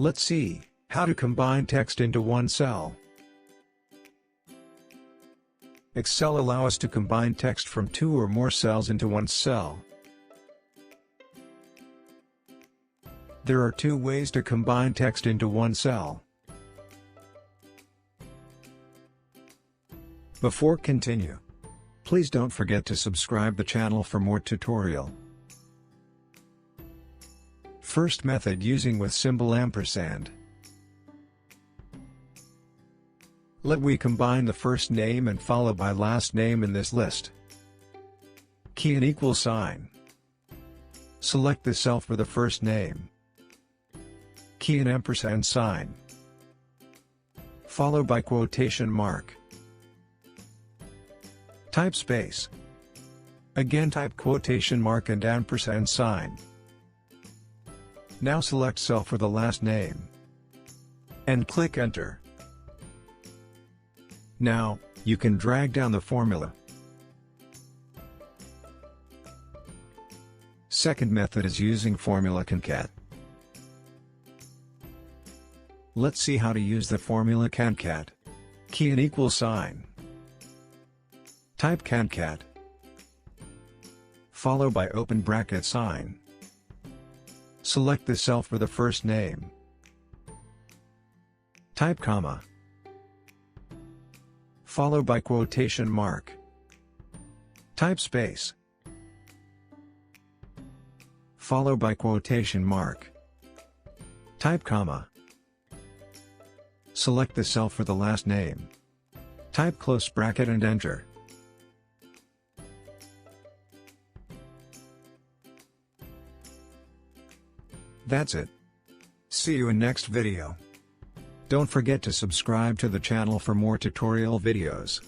Let's see how to combine text into one cell. Excel allows us to combine text from two or more cells into one cell. There are two ways to combine text into one cell. Before continue, please don't forget to subscribe the channel for more tutorial. First method, using with symbol ampersand. Let we combine the first name and followed by last name in this list. Key an equal sign. Select the cell for the first name. Key an ampersand sign, followed by quotation mark. Type space. Again type quotation mark and ampersand sign. Now select cell for the last name and click enter. Now, you can drag down the formula. Second method is using formula Concat. Let's see how to use the formula Concat. Key an equal sign. Type Concat, followed by open bracket sign. Select the cell for the first name. Type comma, followed by quotation mark. Type space, followed by quotation mark. Type comma. Select the cell for the last name. Type close bracket and enter. That's it. See you in next video. Don't forget to subscribe to the channel for more tutorial videos.